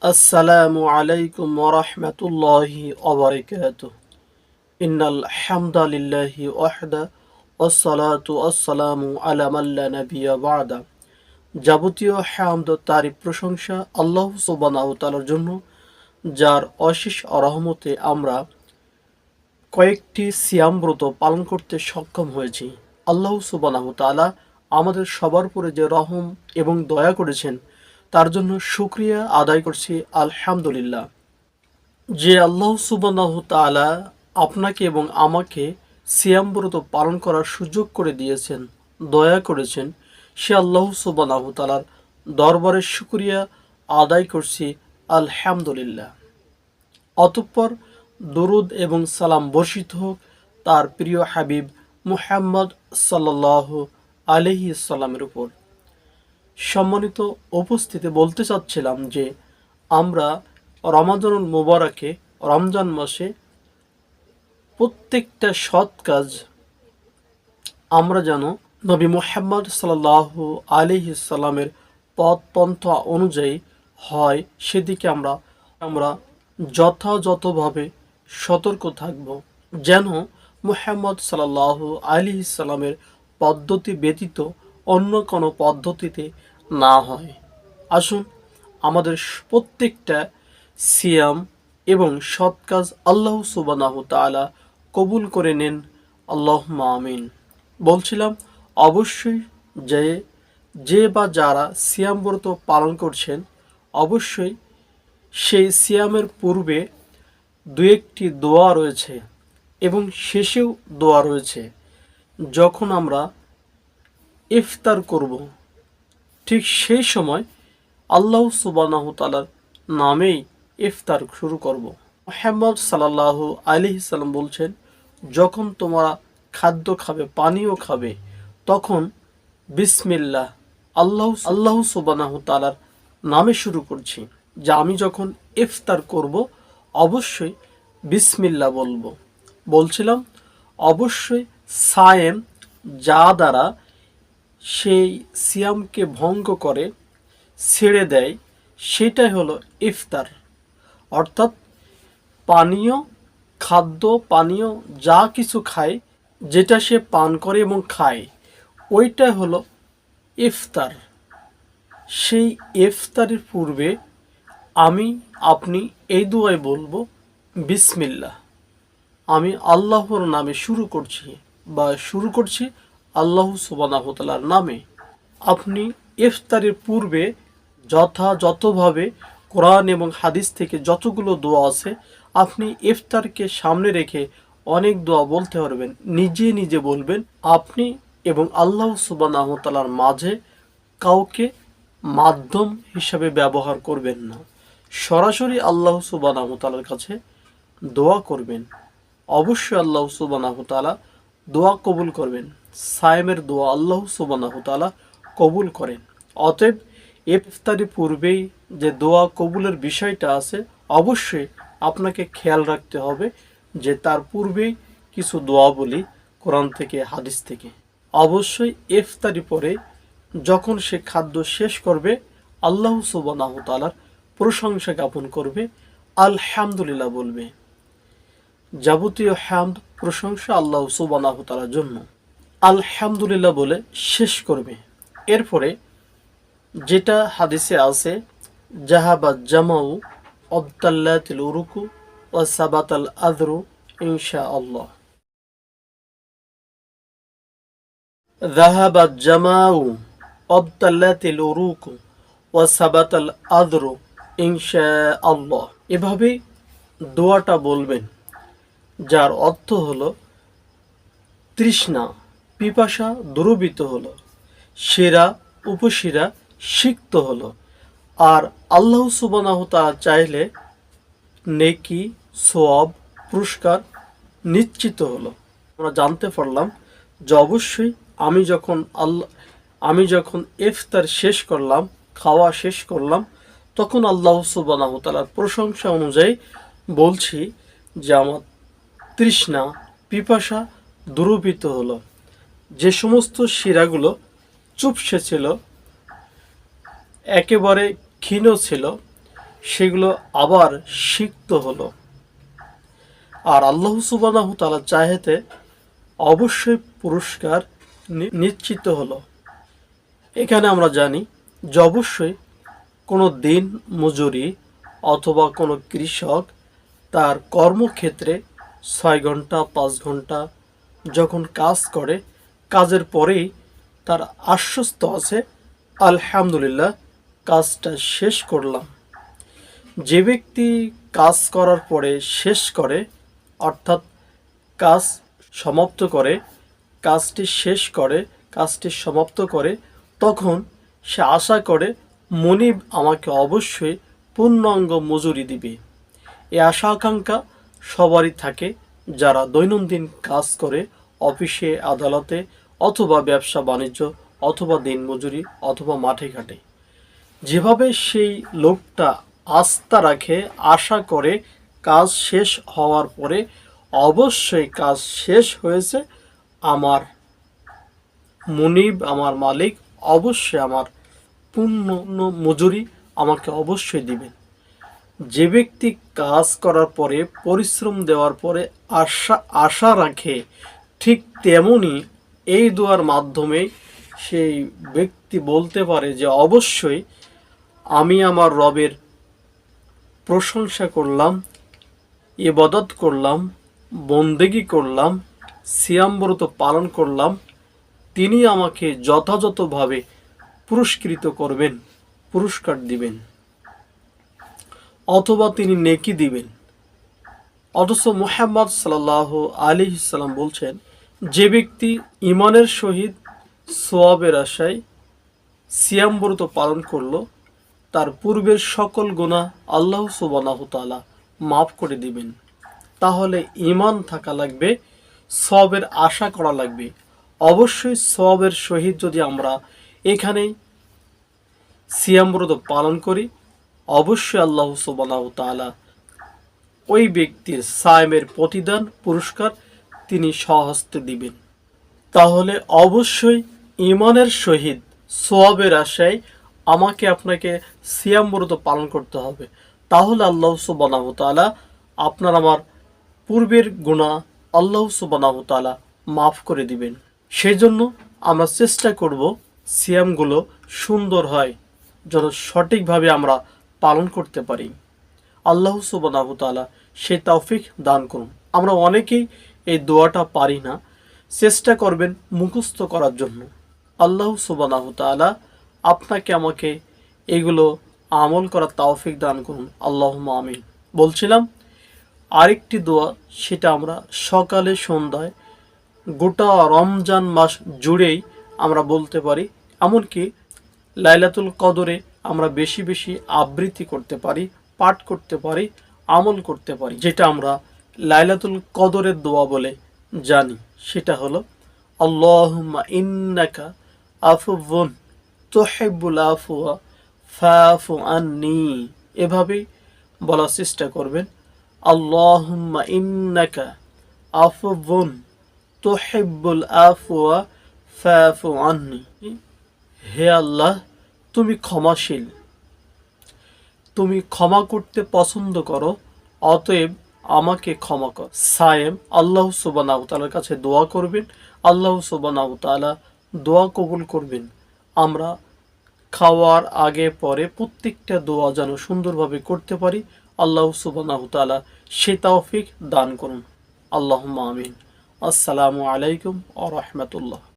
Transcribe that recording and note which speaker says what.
Speaker 1: আসসালামু আলাইকুম ওয়া রাহমাতুল্লাহি ওয়া বারাকাতুহু। ইন্নাল হামদালিল্লাহি ওয়াহদা ওয়াসসালাতু ওয়াসসালামু আলা মান লা নাবিয়্যা বা'দা। যাবতীয় হামদ ও তারিফ প্রশংসা আল্লাহ সুবহানাহু ওয়া তাআলার জন্য, যার অশেষ রহমতে আমরা কয়েকটি সিয়াম ব্রত পালন করতে সক্ষম হয়েছি। আল্লাহ সুবহানাহু ওয়া তাআলা আমাদের সবার উপরে যে রহম এবং দয়া করেছেন, তার জন্য শুকরিয়া আদায় করছি আলহামদুলিল্লাহ। যে আল্লাহ সুবহানাহু তাআলা আপনাকে এবং আমাকে সিয়াম ব্রত পালন করার সুযোগ করে দিয়েছেন, দয়া করেছেন, সে আল্লাহ সুবহানাহু তাআলার দরবারে শুকরিয়া আদায় করছি আলহামদুলিল্লাহ। অতঃপর দরুদ এবং সালাম বর্ষিত হোক তার প্রিয় হাবিব মুহাম্মদ সাল্লাল্লাহু আলাইহি সাল্লামের উপর। সম্মানিত উপস্থিতি, বলতে চাচ্ছিলাম যে আমরা রমাদানুল মুবারকে, রমজান মাসে প্রত্যেকটা সৎ কাজ আমরা যেন নবী মুহাম্মদ সাল্লাল্লাহু আলাইহি সাল্লামের পথ পন্থা অনুযায়ী হয়, সেদিকে আমরা যথাযথভাবে সতর্ক থাকব, যেন মুহাম্মদ সাল্লাল্লাহু আলাইহি সাল্লামের পদ্ধতি ব্যতীত অন্য কোনো পদ্ধতিতে না হয়। আসুন আমাদের প্রত্যেকটা সিয়াম এবং সৎ কাজ আল্লাহ সুবহানাহু তাআলা কবুল করে নেন, আল্লাহুম্মা আমিন। বলছিলাম, অবশ্যই যে বা যারা সিয়াম ব্রত পালন করছেন, অবশ্যই সেই সিয়ামের পূর্বে দু একটি দোয়া রয়েছে এবং শেষেও দোয়া রয়েছে। যখন আমরা ইফতার করব, ঠিক সেই সময় আল্লাহ সুবহানাহু তাআলার নামেই ইফতার শুরু করব। মুহাম্মদ সাল্লাল্লাহু আলাইহি সাল্লাম বলছেন, যখন তোমরা খাদ্য খাবে, পানীয় খাবে, তখন বিসমিল্লাহ, আল্লাহ সুবহানাহু তাআলার নামে শুরু করছি। যে আমি যখন ইফতার করব, অবশ্যই বিসমিল্লাহ বলবো। বলছিলাম, অবশ্যই সায়েম যা দ্বারা সেই সিয়ামকে ভঙ্গ করে, ছেড়ে দেয়, সেটাই হলো ইফতার। অর্থাৎ খাদ্য পানীয় যা কিছু খায়, যেটা সে পান করে এবং খায়, ওইটাই হলো ইফতার। সেই ইফতারের পূর্বে আপনি এই দুয়াই বলবো, বিসমিল্লাহ, আমি আল্লাহর নামে শুরু করছি আল্লাহ সুবহানাহু তাআলার নামে। আপনি ইফতারের পূর্বে যথাযথভাবে কোরআন এবং হাদিস থেকে যতগুলো দোয়া আছে, আপনি ইফতারকে সামনে রেখে অনেক দোয়া বলতে পারবেন, নিজে নিজে বলবেন। আপনি এবং আল্লাহ সুবহানাহু তাআলার মাঝে কাউকে মাধ্যম হিসাবে ব্যবহার করবেন না, সরাসরি আল্লাহ সুবহানাহু তাআলার কাছে দোয়া করবেন। অবশ্যই আল্লাহ সুবহানাহু তাআলা দোয়া কবুল করবেন। সায়েমের দোয়া আল্লাহ সুবহানাহু তাআলা কবুল করেন। অতএব ইফতারি পূর্বেই যে দোয়া কবুলের বিষয়টা আছে, অবশ্যই আপনাকে খেয়াল রাখতে হবে যে তার পূর্বেই কিছু দোয়া বলি কোরআন থেকে, হাদিস থেকে। অবশ্যই ইফতারি পরে যখন সে খাদ্য শেষ করবে, আল্লাহ সুবহানাহু তাআলার প্রশংসা জ্ঞাপন করবে, আলহামদুলিল্লাহ বলবে। যাবতীয় হামদ প্রশংসা আল্লাহ সুবহানাহু তাআলার জন্য। আলহামদুলিল্লাহ বলে শেষ করবে। এরপরে যেটা হাদিসে আছে, জাহাবাত জামাউ আবতাল্লাতিল উরুকু ওয়া সাবাতাল আযরু ইনশাআল্লাহ। যাহাবাত জামাউ আবতাল্লাতিল উরুকু ওয়া সাবাতাল আযরু ইনশাআল্লাহ। এভাবে দোয়াটা বলবেন, যার অর্থ হলো তৃষ্ণা পিপাসা দূরীভূত হলো, শিরা উপশিরা সিক্ত হলো, আর আল্লাহ সুবহানাহু তাআলা চাইলে নেকি সওয়াব পুরস্কার নিশ্চিত হলো। আমরা জানতে পারলাম যে অবশ্যই আমি যখন ইফতার শেষ করলাম, খাওয়া শেষ করলাম, তখন আল্লাহ সুবহানাহু তাআলার প্রশংসা অনুযায়ী বলছি যে আমার তৃষ্ণা পিপাসা দূরীভূত হলো। যে সমস্ত শিরাগুলো চুপসে ছিল, একেবারে ক্ষীণ ছিল, সেগুলো আবার সিক্ত হলো। আর আল্লাহ সুবহানাহু তাআলা চাহেতে অবশ্যই পুরস্কার নিশ্চিত হলো। এখানে আমরা জানি যে অবশ্যই কোনো দিন মজুরি অথবা কোনো কৃষক তার কর্মক্ষেত্রে 6 ঘন্টা 5 ঘন্টা যখন কাজ করে, কাজের পরেই তার আশ্বস্ত আছে আলহামদুলিল্লাহ কাজটা শেষ করলাম। যে ব্যক্তি কাজ করার পরে শেষ করে, অর্থাৎ কাজ সমাপ্ত করে, কাজটি শেষ করে, কাজটি সমাপ্ত করে, তখন সে আশা করে মনিব আমাকে অবশ্যই পূর্ণাঙ্গ মজুরি দিবে। এই আশা আকাঙ্ক্ষা সবারই থাকে যারা দৈনন্দিন কাজ করে অফিসে, আদালতে অথবা ব্যবসা বাণিজ্য অথবা দিনমজুরি অথবা মাঠে ঘাটে। যেভাবে সেই লোকটা আস্থা রাখে, আশা করে কাজ শেষ হওয়ার পরে অবশ্যই কাজ শেষ হয়েছে, আমার মুনিব, আমার মালিক অবশ্যই আমার পূর্ণ মজুরি আমাকে অবশ্যই দিবেন। যে ব্যক্তি কাজ করার পরে, পরিশ্রম দেওয়ার পরে আশা রাখে, ঠিক তেমনি এই দোয়ার মাধ্যমে সেই ব্যক্তি বলতে পারে যে অবশ্যই আমি আমার রবের প্রশংসা করলাম, ইবাদত করলাম, বন্দেগী করলাম, সিয়াম ব্রত পালন করলাম, তিনি আমাকে যথাযথভাবে পুরস্কৃত করবেন, পুরস্কার দিবেন অথবা তিনি নেকি দিবেন। অথচ মুহাম্মদ সাল্লাল্লাহু আলাইহি সাল্লাম বলছেন, যে ব্যক্তি ঈমানের সহিত সওয়াবের আশায় সিয়াম ব্রত পালন করলো, তার পূর্বের সকল গুনাহ আল্লাহ সুবহানাহু তাআলা মাফ করে দিবেন। তাহলে ঈমান থাকা লাগবে, সওয়াবের আশা করা লাগবে। অবশ্যই সওয়াবের সহিত যদি আমরা এখানেই সিয়াম ব্রত পালন করি, অবশ্যই আল্লাহ সুবহানাহু তাআলা ওই ব্যক্তির সায়েমের প্রতিদান, পুরস্কার তিনি স্বহস্তে দিবেন। তাহলে অবশ্যই ঈমানের সহিত সওয়াবের আশায় আমাকে আপনাকে সিয়াম ব্রত পালন করতে হবে। তাহলে আল্লাহ সুবহানাহু তাআলা আপনার আমার পূর্বের গুনাহ আল্লাহ সুবহানাহু তাআলা মাফ করে দিবেন। সেজন্য আমরা চেষ্টা করব সিয়ামগুলো সুন্দর হয়, যেন সঠিকভাবে আমরা পালন করতে পারি। আল্লাহ সুবহানাহু তাআলা সে তৌফিক দান করুন। আমরা অনেকেই এই দোয়াটা পারি না, চেষ্টা করবেন মুখস্থ করার জন্য। আল্লাহ সুবহানাহু তাআলা আপনাকে আমাকে এগুলো আমল করার তৌফিক দান করুন, আল্লাহুম্মা আমিন। বলছিলাম আরেকটি দোয়া, সেটা আমরা সকালে সন্ধ্যায় গোটা রমজান মাস জুড়েই আমরা বলতে পারি। এমনকি লাইলাতুল কদরে আমরা বেশি বেশি আবৃত্তি করতে পারি, পাঠ করতে পারি, আমল করতে পারি। যেটা আমরা লাইলাতুল কদরের দোয়া বলে জানি, সেটা হলো আল্লাহুম্মা ইন্নাকা আফুউন তুহিব্বুল আফওয়া ফাফু আন্নি। এভাবেই বলার চেষ্টা করবেন, আল্লাহুম্মা ইন্নাকা আফুউন তুহিব্বুল আফওয়া ফাফু আন্নি। হে আল্লাহ, তুমি ক্ষমাশীল, তুমি ক্ষমা করতে পছন্দ করো, অতএব আমাকে ক্ষমা কর। সায়েম আল্লাহ সুবহানাহু তাআলার কাছে দোয়া করবেন, আল্লাহ সুবহানাহু তাআলা দোয়া কবুল করবেন। আমরা খাওয়ার আগে পরে প্রত্যেকটা দোয়া যেন সুন্দরভাবে করতে পারি, আল্লাহ সুবহানাহু তাআলা সে তৌফিক দান করুন, আল্লাহুম্মা আমিন। আসসালামু আলাইকুম ওয়া রাহমাতুল্লাহ।